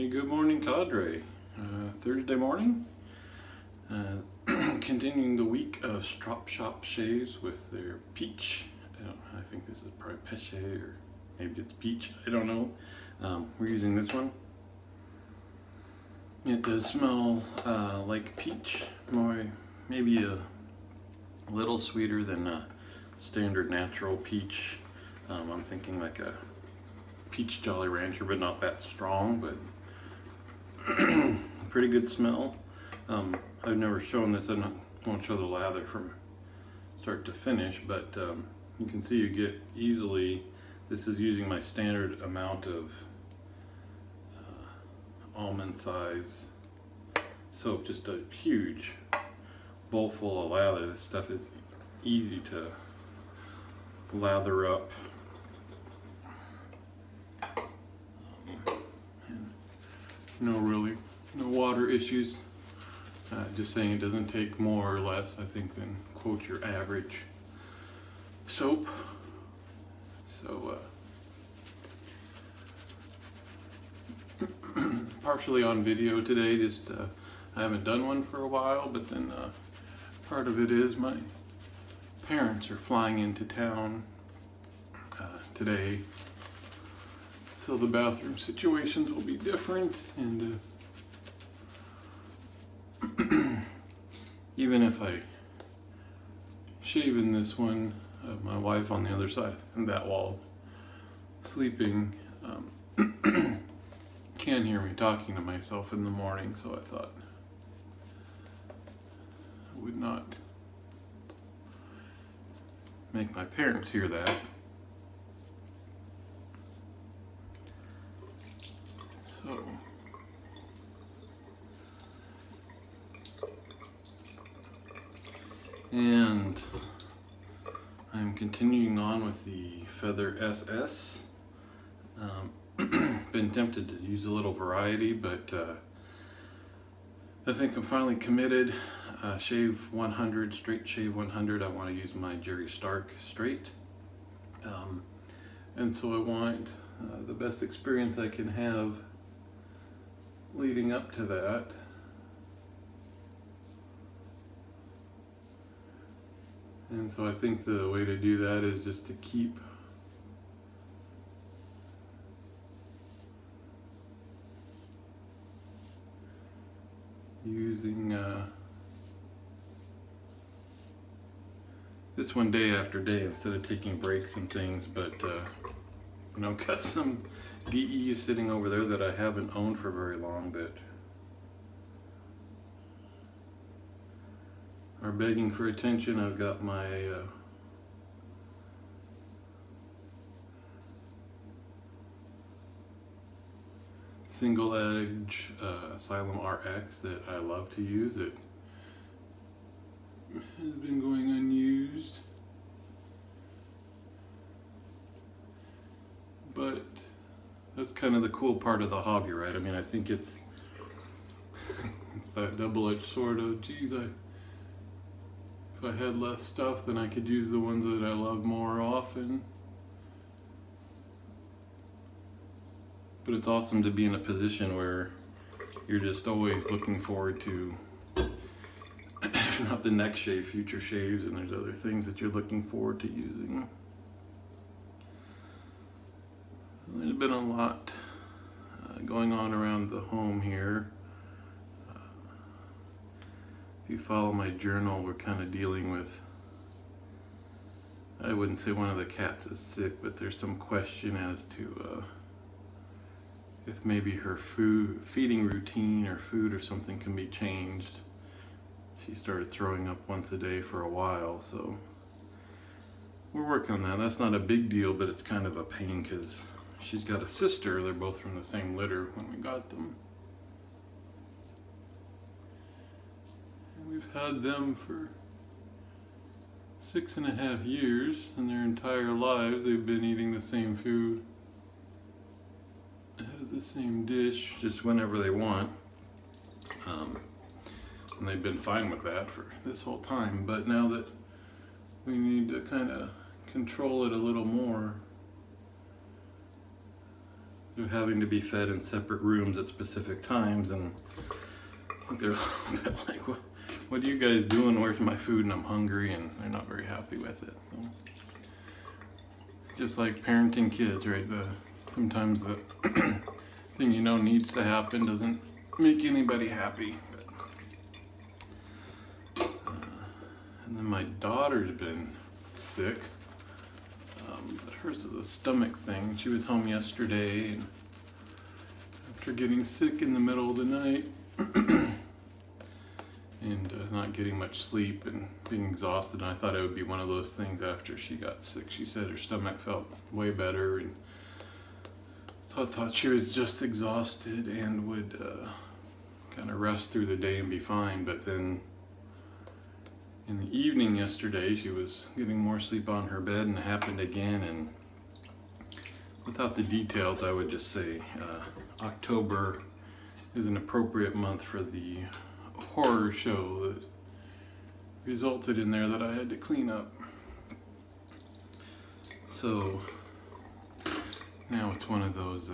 Good morning, Cadre. Thursday morning. Continuing the week of Strop Shoppe shaves with their Peche. I think this is probably Peche or maybe it's Peche. I don't know. We're using this one. It does smell like peach, maybe a little sweeter than a standard natural peach. I'm thinking like a peach Jolly Rancher, but not that strong, but pretty good smell. I've never shown this. I won't show the lather from start to finish, but you can see you get easily. This is using my standard amount of almond size soap, just a huge bowl full of lather. This stuff is easy to lather up. No water issues. Just saying it doesn't take more or less, I think, than quote your average soap. So partially on video today, just I haven't done one for a while, but then part of it is my parents are flying into town today, so the bathroom situations will be different, and even if I shave in this one, my wife on the other side and that wall sleeping can hear me talking to myself in the morning, so I thought I would not make my parents hear that. So and I'm continuing on with the Feather SS. Been tempted to use a little variety, but I think I'm finally committed. Shave 100, straight shave 100. I want to use my Jerry Stark straight. And so I want the best experience I can have leading up to that. And so I think the way to do that is just to keep using this one day after day instead of taking breaks and things, but got some DEs sitting over there that I haven't owned for very long that are begging for attention. I've got my single edge Asylum RX that I love to use. It has been going unused, but that's kind of the cool part of the hobby, right? I mean, I think it's that double-edged sword of, geez, if I had less stuff, then I could use the ones that I love more often. But it's awesome to be in a position where you're just always looking forward to, if not the next shave, future shaves, and there's other things that you're looking forward to using. There's been a lot going on around the home here. If you follow my journal, we're kind of dealing with, I wouldn't say one of the cats is sick, but there's some question as to if maybe her feeding routine or food or something can be changed. She started throwing up once a day for a while, so we're working on that. That's not a big deal, but it's kind of a pain because she's got a sister. They're both from the same litter when we got them. And we've had them for 6.5 years, and their entire lives they've been eating the same food out of the same dish, just whenever they want. And they've been fine with that for this whole time, but now that we need to kind of control it a little more, they're having to be fed in separate rooms at specific times, and I think they're a little bit like, what are you guys doing? Where's my food? And I'm hungry, and they're not very happy with it. So, just like parenting kids, right? Sometimes the thing you know needs to happen doesn't make anybody happy. And then my daughter's been sick. But hers is a stomach thing. She was home yesterday, and after getting sick in the middle of the night and not getting much sleep and being exhausted, and I thought it would be one of those things after she got sick. She said her stomach felt way better, and so I thought she was just exhausted and would kind of rest through the day and be fine. But then in the evening yesterday, she was getting more sleep on her bed, and it happened again. And without the details, I would just say October is an appropriate month for the horror show that resulted in there that I had to clean up. So now it's one of those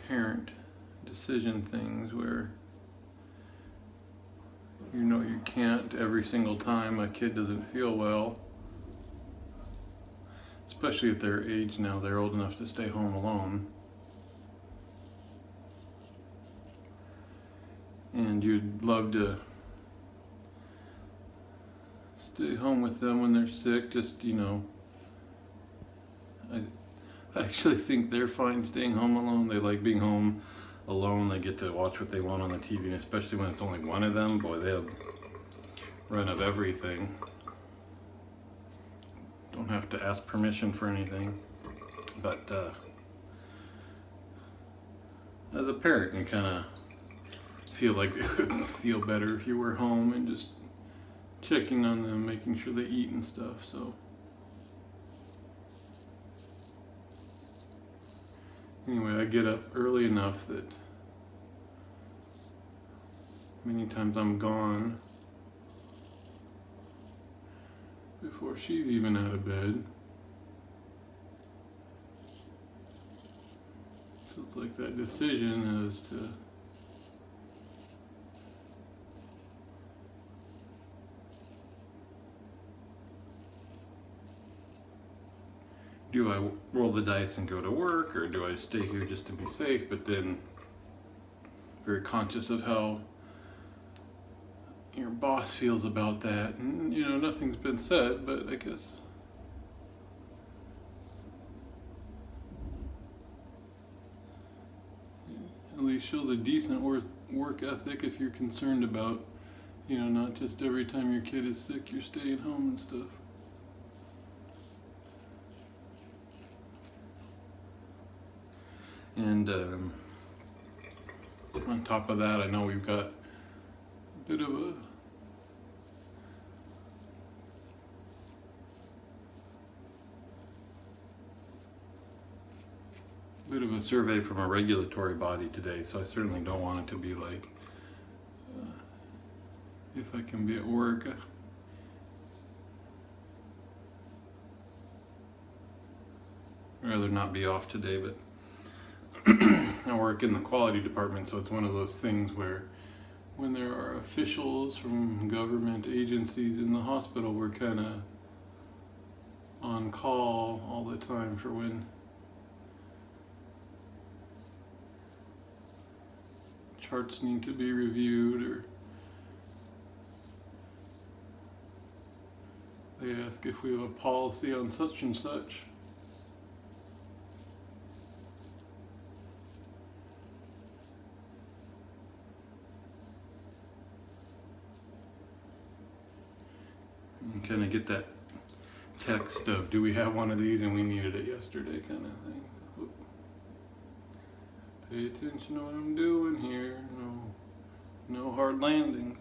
parent decision things where you know you can't every single time a kid doesn't feel well, especially at their age now. They're old enough to stay home alone, and you'd love to stay home with them when they're sick. Just, you know, I actually think they're fine staying home alone. They like being home alone. They get to watch what they want on the TV, and especially when it's only one of them, boy, they have run of everything. Don't have to ask permission for anything. But as a parent, you kind of feel like it would feel better if you were home and just checking on them, making sure they eat and stuff. So anyway, I get up early enough that many times I'm gone before she's even out of bed. So it's like that decision as to do I roll the dice and go to work, or do I stay here just to be safe? But then very conscious of how your boss feels about that. And, you know, nothing's been said, but I guess at least shows a decent work ethic if you're concerned about, you know, not just every time your kid is sick you're staying home and stuff. And on top of that, I know we've got a bit of a survey from a regulatory body today, so I certainly don't want it to be like, if I can be at work. I'd rather not be off today, but I work in the quality department, so it's one of those things where when there are officials from government agencies in the hospital, we're kind of on call all the time for when charts need to be reviewed, or they ask if we have a policy on such and such. And kind of get that text of, do we have one of these and we needed it yesterday, kind of thing. Oop. Pay attention to what I'm doing here. No hard landings.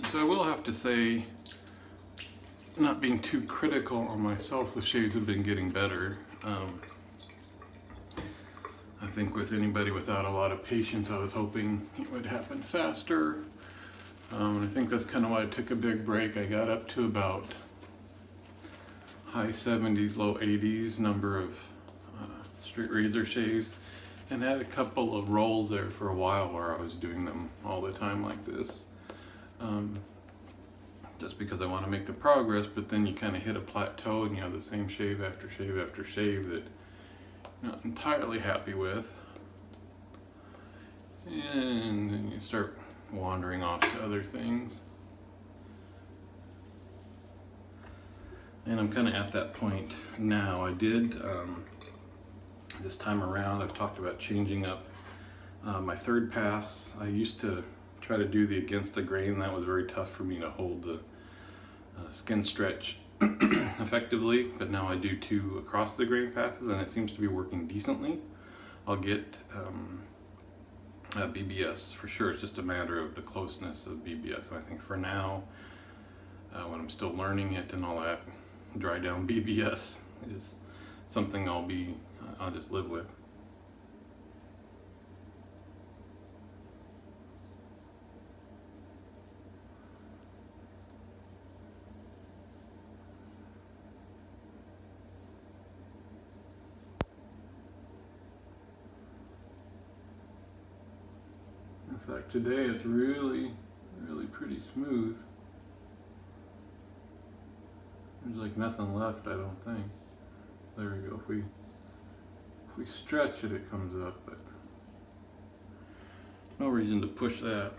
So I will have to say, not being too critical on myself, the shades have been getting better. I think with anybody without a lot of patience, I was hoping it would happen faster. And I think that's kind of why I took a big break. I got up to about high 70s, low 80s number of straight razor shaves, and had a couple of rolls there for a while where I was doing them all the time like this. Just because I want to make the progress, but then you kind of hit a plateau and you have the same shave after shave after shave that you're not entirely happy with. And then you start wandering off to other things. And I'm kind of at that point now. I did, this time around, I've talked about changing up my third pass. I used to try to do the against the grain. That was very tough for me to hold the skin stretch effectively, but now I do 2 across the grain passes and it seems to be working decently. I'll get BBS for sure. It's just a matter of the closeness of BBS. I think for now, when I'm still learning it and all that, dry down BBS is something I'll just live with. In fact, today it's really pretty smooth. There's like nothing left, I don't think. There we go. If we stretch it, it comes up, but no reason to push that.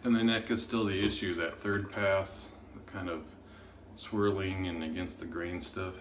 And the neck is still the issue, that third pass, the kind of swirling and against the grain stuff.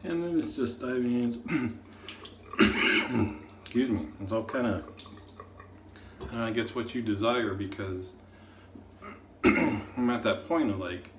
And then it's just, I mean, excuse me, it's all kind of, I guess, what you desire, because I'm at that point of like,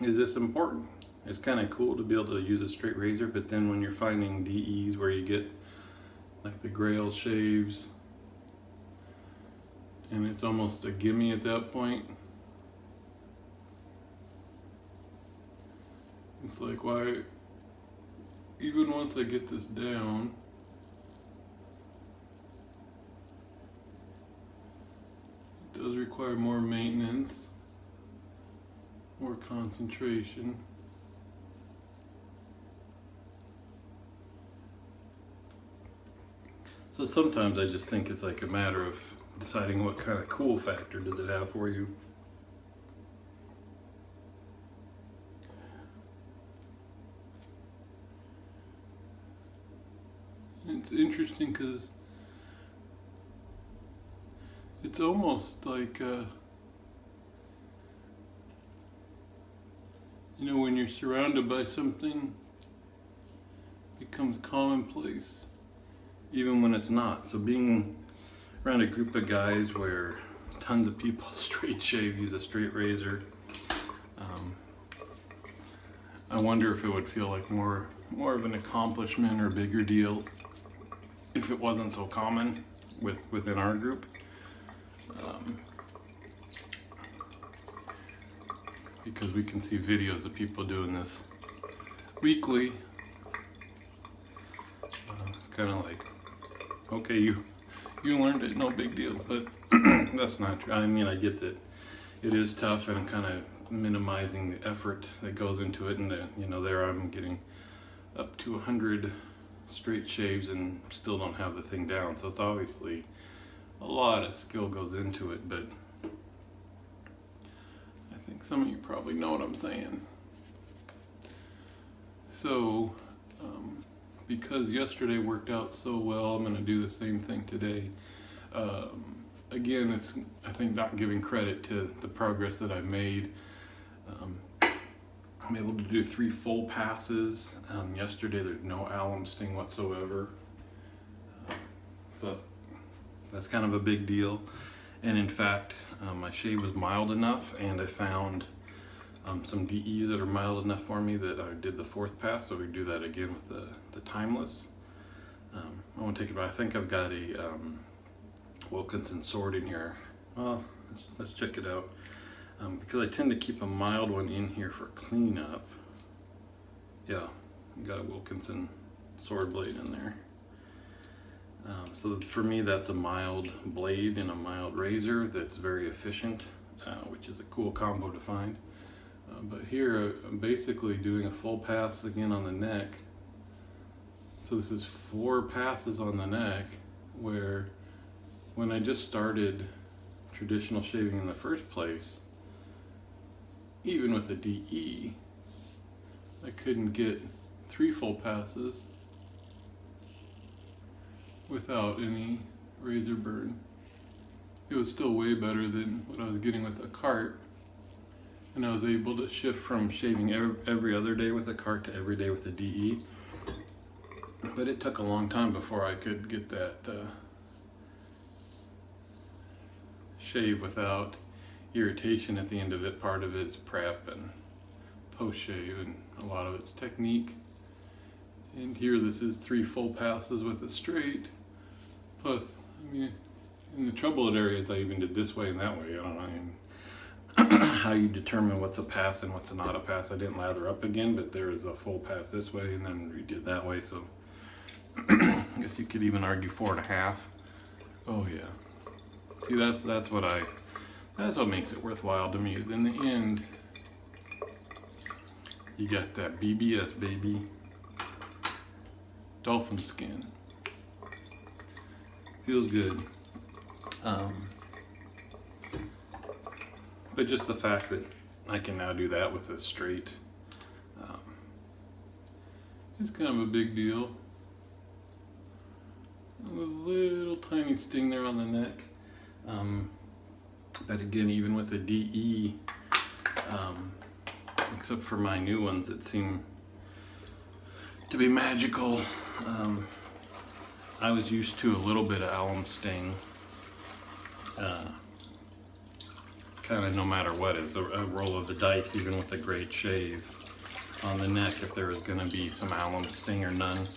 is this important? It's kind of cool to be able to use a straight razor, but then when you're finding DEs where you get like the Grail shaves, and it's almost a gimme at that point. It's like, why, even once I get this down, it does require more maintenance, more concentration. So sometimes I just think it's like a matter of deciding what kind of cool factor does it have for you. It's interesting because it's almost like, you know, when you're surrounded by something, it becomes commonplace, even when it's not. So being around a group of guys where tons of people straight shave, use a straight razor, I wonder if it would feel like more of an accomplishment or a bigger deal if it wasn't so common within our group. Because we can see videos of people doing this weekly. It's kind of like, okay, you learned it, no big deal, but that's not true. I mean, I get that it is tough, and I'm kind of minimizing the effort that goes into it, and you know, there I'm getting up to 100 straight shaves and still don't have the thing down. So it's obviously a lot of skill goes into it, but I think some of you probably know what I'm saying. So because yesterday worked out so well, I'm going to do the same thing today. Again, it's, I think, not giving credit to the progress that I've made. I'm able to do 3 full passes. Yesterday there's no alum sting whatsoever. So that's kind of a big deal. And in fact, my shave was mild enough, and I found some DEs that are mild enough for me that I did the 4th pass, so we do that again with the timeless. I won't take it, but I think I've got a Wilkinson sword in here. Well, let's check it out. Because I tend to keep a mild one in here for cleanup. Yeah, got a Wilkinson sword blade in there. So for me, that's a mild blade and a mild razor that's very efficient, which is a cool combo to find. But here, I'm basically doing a full pass again on the neck. So this is 4 passes on the neck, where when I just started traditional shaving in the first place, even with the DE, I couldn't get 3 full passes without any razor burn. It was still way better than what I was getting with a cart, and I was able to shift from shaving every other day with a cart to every day with a DE. But it took a long time before I could get that shave without irritation at the end of it. Part of it is prep and post-shave, and a lot of it's technique. And here this is 3 full passes with a straight. Plus, I mean, in the troubled areas I even did this way and that way. I don't know how you determine what's a pass and what's not a pass. I didn't lather up again, but there is a full pass this way and then redid that way, so I guess you could even argue 4.5. Oh yeah. See, that's what makes it worthwhile to me, is in the end you got that BBS, baby. Dolphin skin. Feels good. But just the fact that I can now do that with a straight, it's kind of a big deal. A little tiny sting there on the neck. But again, even with a DE, except for my new ones that seem to be magical, I was used to a little bit of alum sting, kind of no matter what, is a roll of the dice, even with a great shave on the neck, if there was going to be some alum sting or none.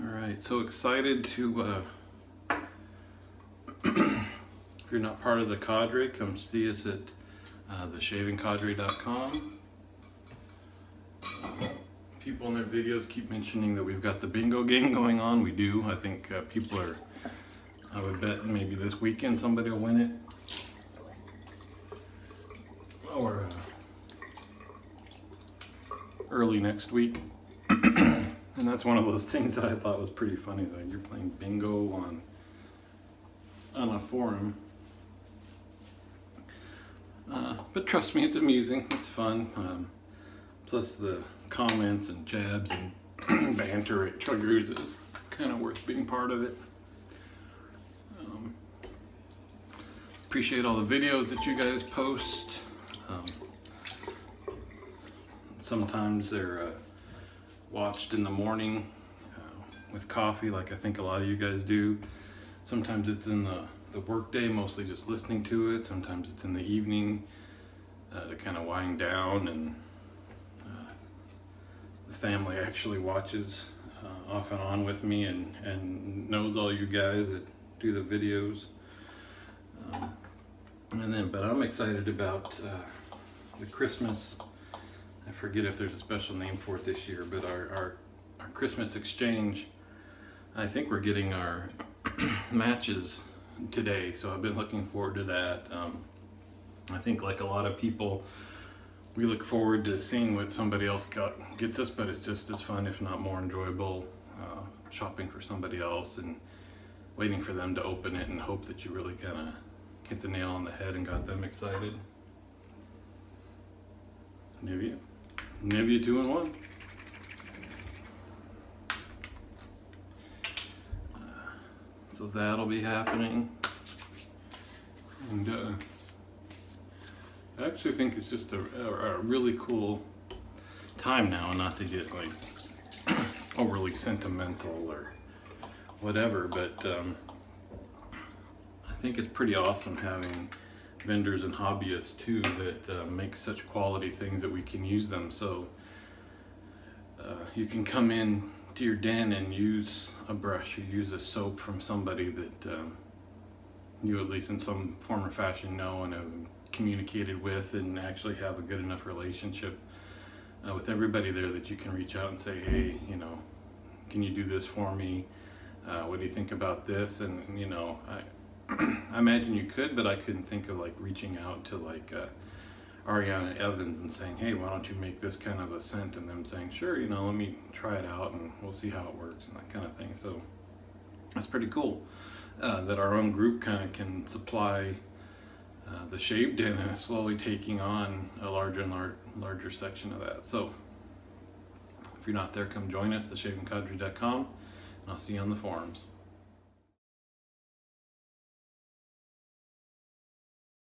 Alright, so excited to, if you're not part of the cadre, come see us at theshavingcadre.com. People in their videos keep mentioning that we've got the bingo game going on. We do. I think people are, I would bet maybe this weekend somebody will win it. Or early next week. And that's one of those things that I thought was pretty funny, that you're playing bingo on a forum. But trust me, it's amusing, it's fun. Plus the comments and jabs and banter it triggers is kind of worth being part of it. Appreciate all the videos that you guys post. Sometimes they're watched in the morning with coffee, like I think a lot of you guys do. Sometimes it's in the work day, mostly just listening to it. Sometimes it's in the evening to kind of wind down, and the family actually watches off and on with me and knows all you guys that do the videos. But I'm excited about the Christmas, I forget if there's a special name for it this year, but our Christmas exchange. I think we're getting our matches today, so I've been looking forward to that. I think, like a lot of people, we look forward to seeing what somebody else gets us, but it's just as fun, if not more enjoyable, shopping for somebody else and waiting for them to open it and hope that you really kind of hit the nail on the head and got them excited. Nivea 2-in-1. So that'll be happening. And I actually think it's just a really cool time now, not to get like overly sentimental or whatever, but I think it's pretty awesome having vendors and hobbyists too that make such quality things that we can use them. So you can come in to your den and use a brush or use a soap from somebody that you at least in some form or fashion know and have communicated with, and actually have a good enough relationship with everybody there that you can reach out and say, hey, you know, can you do this for me? What do you think about this? And you know, I imagine you could, but I couldn't think of like reaching out to like Ariana Evans and saying, hey, why don't you make this kind of a scent? And them saying, sure, you know, let me try it out and we'll see how it works and that kind of thing. So that's pretty cool that our own group kind of can supply the shave den, and it's slowly taking on a larger and larger section of that. So if you're not there, come join us at shavingcadre.com, and I'll see you on the forums.